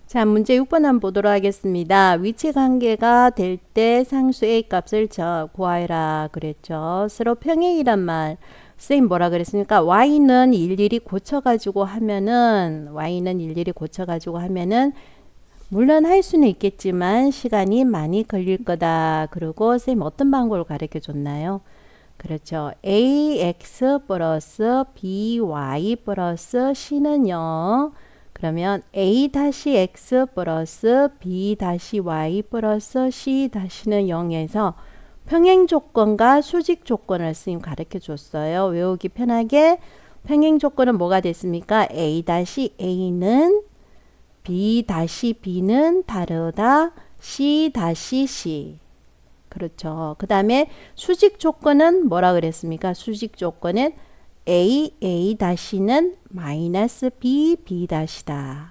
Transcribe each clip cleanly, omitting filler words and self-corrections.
자, 문제 6번 한번 보도록 하겠습니다. 위치 관계가 될 때 상수 A 값을 구하라 그랬죠. 서로 평행이란 말. 선생님 뭐라 그랬습니까? y는 일일이 고쳐가지고 하면은 물론 할 수는 있겠지만 시간이 많이 걸릴 거다. 그리고 선생님 어떤 방법을 가르쳐 줬나요? 그렇죠. ax 플러스 by 플러스 c는요. 그러면 a-x 플러스 b-y 플러스 c-는 0에서 평행 조건과 수직 조건을 선생님 가르쳐 줬어요. 외우기 편하게 평행 조건은 뭐가 됐습니까? a-a는 b-b는 다르다. c-c. 그렇죠. 그 다음에 수직 조건은 뭐라 그랬습니까? 수직 조건은 a-는 마이너스 b-b'다.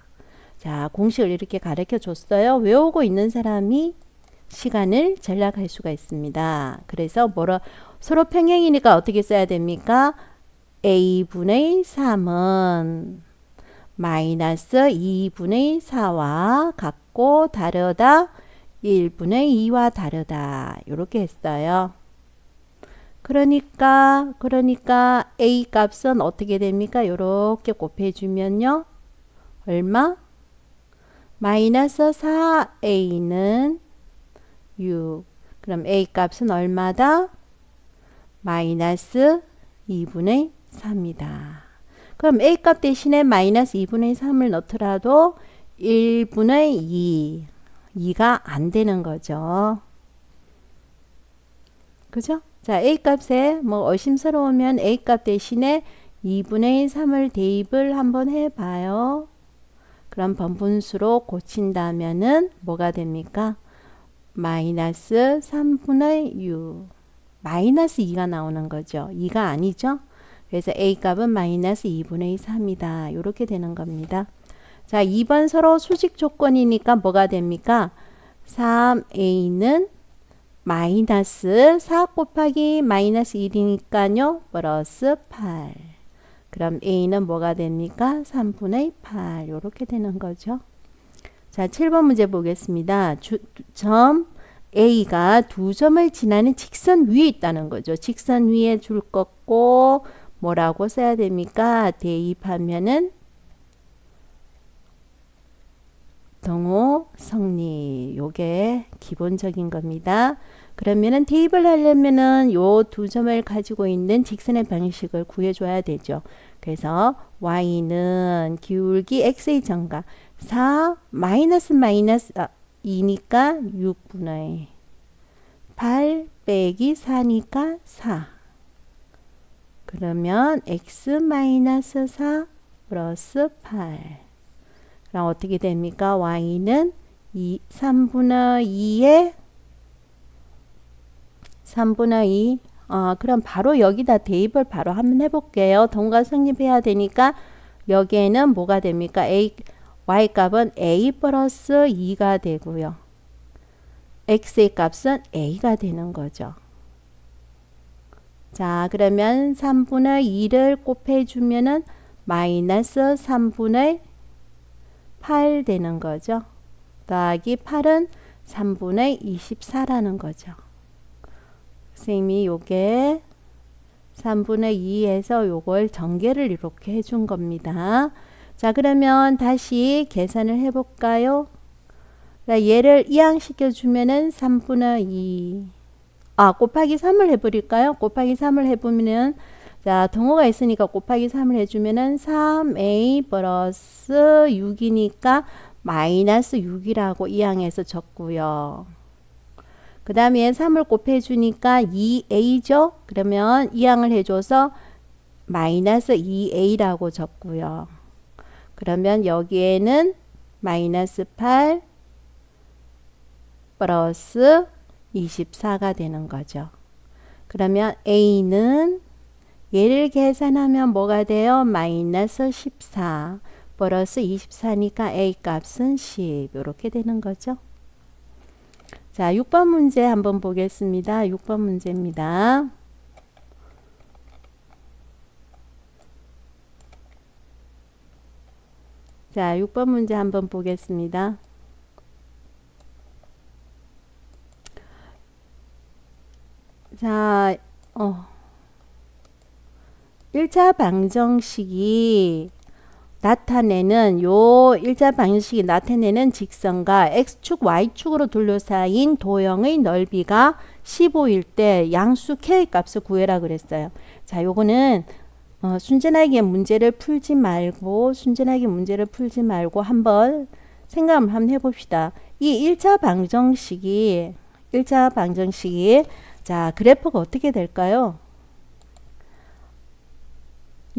자, 공식을 이렇게 가르쳐 줬어요. 외우고 있는 사람이 시간을 절약할 수가 있습니다. 그래서 서로 평행이니까 어떻게 써야 됩니까? a분의 3은 마이너스 2분의 4와 같고 다르다. 1분의 2와 다르다. 이렇게 했어요. 그러니까 A 값은 어떻게 됩니까? 이렇게 곱해주면요. 얼마? 마이너스 4A는 6. 그럼 A 값은 얼마다? 마이너스 2분의 3이다. 그럼 A 값 대신에 마이너스 2분의 3을 넣더라도 1분의 2. 2가 안 되는 거죠. 그죠? 자, A 값에 뭐 의심스러우면 A 값 대신에 2분의 3을 대입을 한번 해봐요. 그럼 번분수로 고친다면은 뭐가 됩니까? 마이너스 3분의 6. 마이너스 2가 나오는 거죠. 2가 아니죠? 그래서 A 값은 마이너스 2분의 3이다. 이렇게 되는 겁니다. 자, 2번 서로 수직 조건이니까 뭐가 됩니까? 3A는 마이너스 4 곱하기 마이너스 1이니까요. 플러스 8. 그럼 A는 뭐가 됩니까? 3분의 8. 이렇게 되는 거죠. 자, 7번 문제 보겠습니다. 점 A가 두 점을 지나는 직선 위에 있다는 거죠. 직선 위에 줄 것고 뭐라고 써야 됩니까? 대입하면은 동호 성리. 요게 기본적인 겁니다. 그러면은 대입을 하려면은 요 두 점을 가지고 있는 직선의 방식을 구해줘야 되죠. 그래서 y는 기울기 x의 정가 4 마이너스 2니까 6분의 8 빼기 4니까 4. 그러면 x 마이너스 4 플러스 8. 그럼 어떻게 됩니까? y는 3분의 2에 3분의 2. 그럼 바로 여기다 대입을 바로 한번 해볼게요. 동과 성립해야 되니까 여기에는 뭐가 됩니까? y 값은 a 플러스 2가 되고요. x의 값은 a가 되는 거죠. 자, 그러면 3분의 2를 곱해주면은 마이너스 3분의 8 되는 거죠. 더하기 8은 3분의 24라는 거죠. 선생님이 요게 3분의 2에서 요걸 전개를 이렇게 해준 겁니다. 자, 그러면 다시 계산을 해볼까요? 얘를 이항시켜 주면은 3분의 2. 곱하기 3을 해버릴까요? 곱하기 3을 해보면은 자, 동호가 있으니까 곱하기 3을 해주면은 3a 플러스 6이니까 마이너스 6이라고 이항해서 적고요. 그 다음에 3을 곱해주니까 2a죠? 그러면 이항을 해줘서 마이너스 2a라고 적고요. 그러면 여기에는 마이너스 8 플러스 24가 되는 거죠. 그러면 a는 얘를 계산하면 뭐가 돼요? 마이너스 14 플러스 24니까 a 값은 10 이렇게 되는 거죠. 자, 6번 문제 한번 보겠습니다. 6번 문제입니다. 자, 6번 문제 한번 보겠습니다. 자, 1차 방정식이 나타내는 요 1차 방정식이 나타내는 직선과 x축, y축으로 둘러싸인 도형의 넓이가 15일 때 양수 k 값을 구해라 그랬어요. 자, 요거는 순전하게 문제를 풀지 말고 한번 생각을 한번 해봅시다. 이 1차 방정식이 자, 그래프가 어떻게 될까요?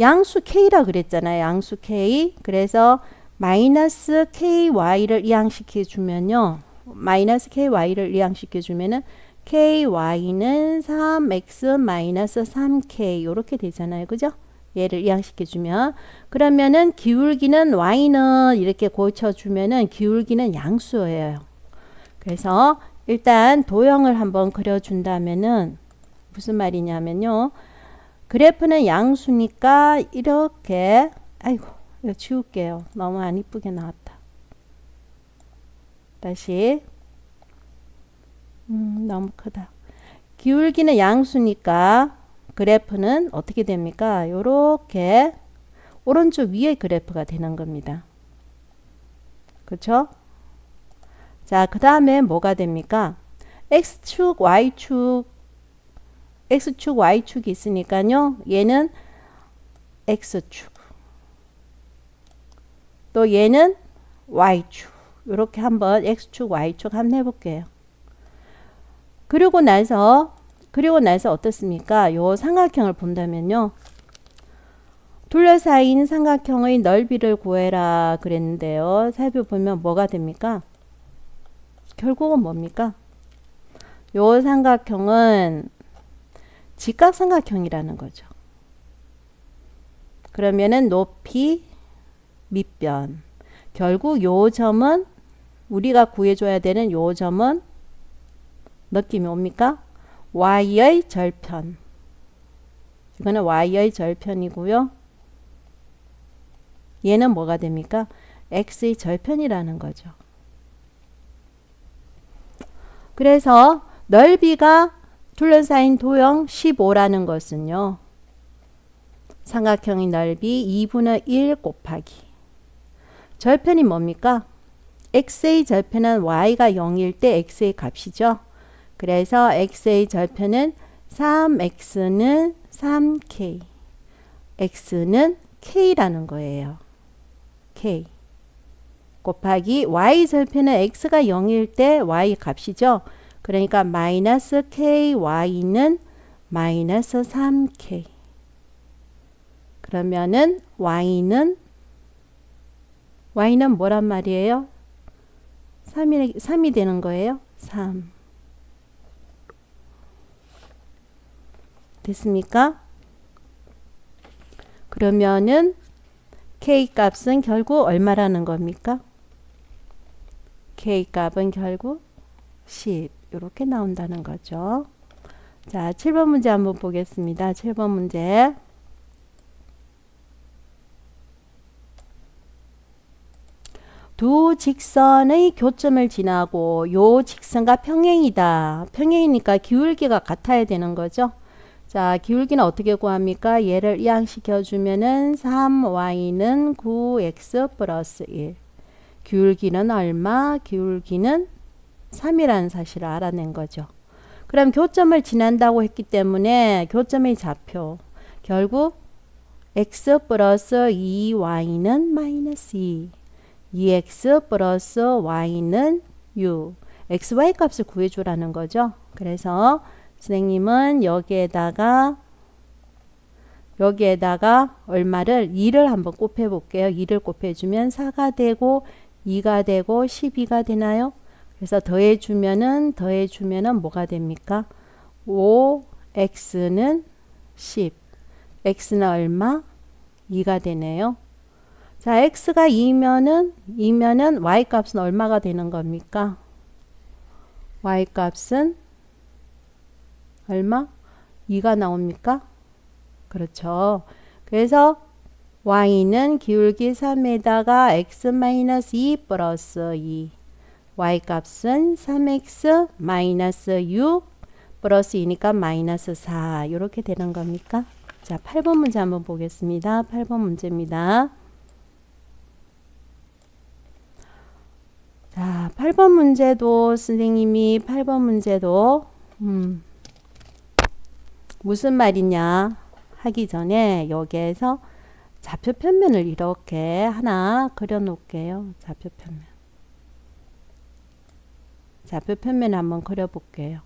양수 k라 그랬잖아요. 양수 k. 그래서 마이너스 ky를 이항시켜 주면요. 마이너스 ky를 이항시켜 주면은 ky는 3x 마이너스 3k 이렇게 되잖아요. 그죠? 얘를 이항시켜 주면 그러면은 기울기는 y는 이렇게 고쳐 주면은 기울기는 양수예요. 그래서 일단 도형을 한번 그려 준다면은 무슨 말이냐면요. 그래프는 양수니까 이렇게 아이고 이거 지울게요. 너무 안 이쁘게 나왔다. 다시 너무 크다. 기울기는 양수니까 그래프는 어떻게 됩니까? 요렇게 오른쪽 위에 그래프가 되는 겁니다. 그렇죠? 자, 그 다음에 뭐가 됩니까? x축, y축이 있으니까요. 얘는 x축. 또 얘는 y축. 이렇게 한번 x축, y축 한번 해볼게요. 그리고 나서 어떻습니까? 요 삼각형을 본다면요. 둘러싸인 삼각형의 넓이를 구해라 그랬는데요. 살펴보면 뭐가 됩니까? 결국은 뭡니까? 요 삼각형은 직각삼각형이라는 거죠. 그러면은 높이 밑변. 결국 요 점은 우리가 구해줘야 되는 요 점은 느낌이 옵니까? y의 절편. 이거는 y의 절편이고요. 얘는 뭐가 됩니까? x의 절편이라는 거죠. 그래서 넓이가 둘러싸인 도형 15라는 것은요. 삼각형의 넓이 2분의 1 곱하기 절편이 뭡니까? x의 절편은 y가 0일 때 x의 값이죠. 그래서 x의 절편은 3x는 3k x는 k라는 거예요. k 곱하기 y 절편은 x가 0일 때 y 값이죠. 그러니까 마이너스 ky는 마이너스 3k. 그러면은 y는 뭐란 말이에요? 3이 되는 거예요. 3. 됐습니까? 그러면은 k 값은 결국 얼마라는 겁니까? k 값은 결국 10 이렇게 나온다는 거죠. 자, 7번 문제 한번 보겠습니다. 7번 문제. 두 직선의 교점을 지나고 요 직선과 평행이다. 평행이니까 기울기가 같아야 되는 거죠. 자, 기울기는 어떻게 구합니까? 얘를 이항시켜 주면은 3y는 9x 플러스 1. 기울기는 얼마? 기울기는 3이라는 사실을 알아낸 거죠. 그럼 교점을 지난다고 했기 때문에 교점의 좌표 결국 x 플러스 2y는 마이너스 2. 2x 플러스 y는 6. xy 값을 구해주라는 거죠. 그래서 선생님은 여기에다가 얼마를 2를 한번 곱해 볼게요. 2를 곱해주면 4가 되고 2가 되고 12가 되나요? 그래서 더해주면은 뭐가 됩니까? 5x는 10. x는 얼마? 2가 되네요. 자, x가 2면은 y 값은 얼마가 되는 겁니까? y 값은 얼마? 2가 나옵니까? 그렇죠. 그래서 y는 기울기 3에다가 x-2 플러스 2. y 값은 3x 6 플러스 2니까 마이너스 4. 이렇게 되는 겁니까? 자, 8번 문제 한번 보겠습니다. 8번 문제입니다. 자, 8번 문제도 선생님이 8번 문제도 무슨 말이냐 하기 전에 여기에서 좌표 편면을 이렇게 하나 그려 놓을게요. 좌표 편면. 좌표 편면 한번 그려 볼게요.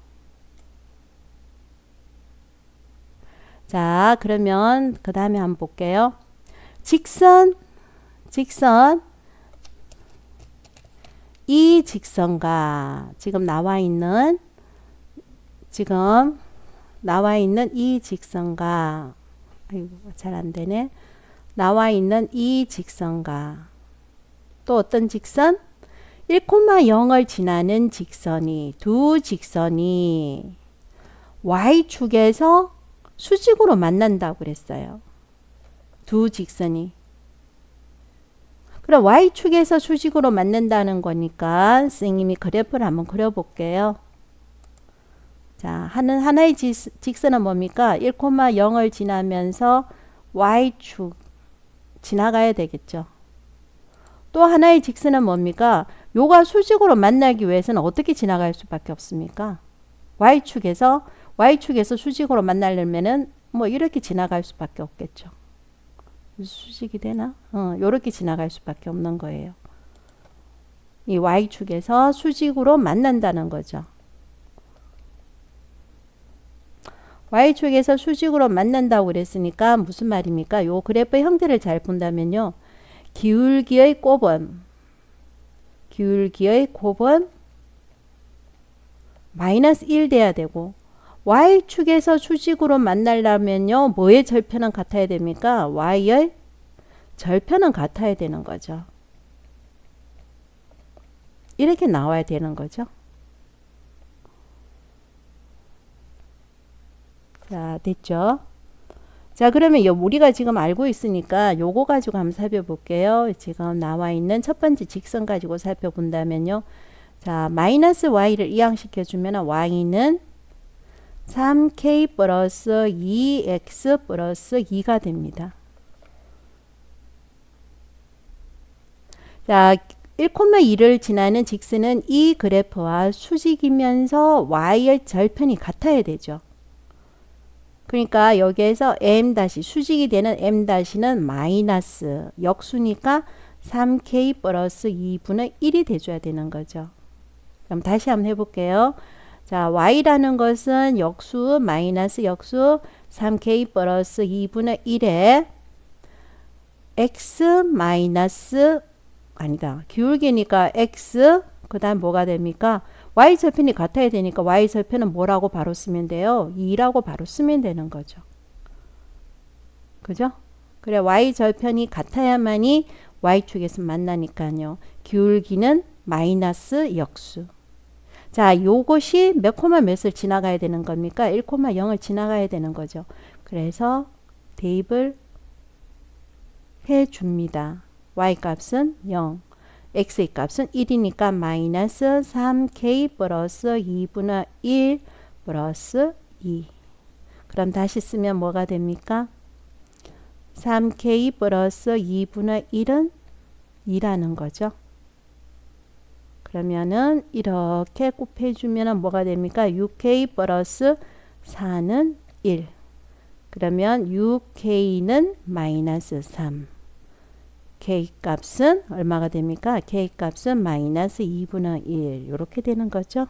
자, 그러면 그 다음에 한번 볼게요. 직선 이 직선과 지금 나와 있는 이 직선과 아이고 잘 안 되네. 나와 있는 이 직선과 또 어떤 직선? 1,0을 지나는 직선이 두 직선이 y축에서 수직으로 만난다고 그랬어요. 두 직선이. 그럼 y축에서 수직으로 만난다는 거니까 선생님이 그래프를 한번 그려볼게요. 자, 하나의 직선은 뭡니까? 1,0을 지나면서 y축 지나가야 되겠죠. 또 하나의 직선은 뭡니까? 요가 수직으로 만나기 위해서는 어떻게 지나갈 수밖에 없습니까? y축에서 수직으로 만나려면은 뭐 이렇게 지나갈 수밖에 없겠죠. 수직이 되나? 요렇게 지나갈 수밖에 없는 거예요. 이 y축에서 수직으로 만난다는 거죠. y축에서 수직으로 만난다고 그랬으니까 무슨 말입니까? 요 그래프 형태를 잘 본다면요. 기울기의 곱은 마이너스 1 돼야 되고 y축에서 수직으로 만나려면요. 뭐의 절편은 같아야 됩니까? y의 절편은 같아야 되는 거죠. 이렇게 나와야 되는 거죠. 자, 됐죠? 자, 그러면 우리가 지금 알고 있으니까 요거 가지고 한번 살펴볼게요. 지금 나와 있는 첫 번째 직선 가지고 살펴본다면요. 자, 마이너스 y를 이항시켜 주면 y는 3k 플러스 2x 플러스 2가 됩니다. 자, 1,2를 지나는 직선은 이 그래프와 수직이면서 y의 절편이 같아야 되죠. 그러니까 여기에서 m 수직이 되는 m-는 마이너스 역수니까 3k 플러스 2분의 1이 돼줘야 되는 거죠. 그럼 다시 한번 해볼게요. 자, y라는 것은 역수 마이너스 역수 3k 플러스 2분의 1에 x 마이너스 아니다. 기울기니까 x 그 다음 뭐가 됩니까? y절편이 같아야 되니까 y절편은 뭐라고 바로 쓰면 돼요? 2라고 바로 쓰면 되는 거죠. 그죠? 그래 y절편이 같아야만이 y축에서 만나니까요. 기울기는 마이너스 역수. 자, 요것이 몇 코마 몇을 지나가야 되는 겁니까? 1,0을 지나가야 되는 거죠. 그래서 대입을 해줍니다. y값은 0. x의 값은 1이니까 마이너스 3k 플러스 2분의 1 플러스 2. 그럼 다시 쓰면 뭐가 됩니까? 3k 플러스 2분의 1은 2라는 거죠. 그러면은 이렇게 곱해주면 뭐가 됩니까? 6k 플러스 4는 1. 그러면 6k는 마이너스 3. k 값은 얼마가 됩니까? k 값은 마이너스 2분의 1 이렇게 되는 거죠.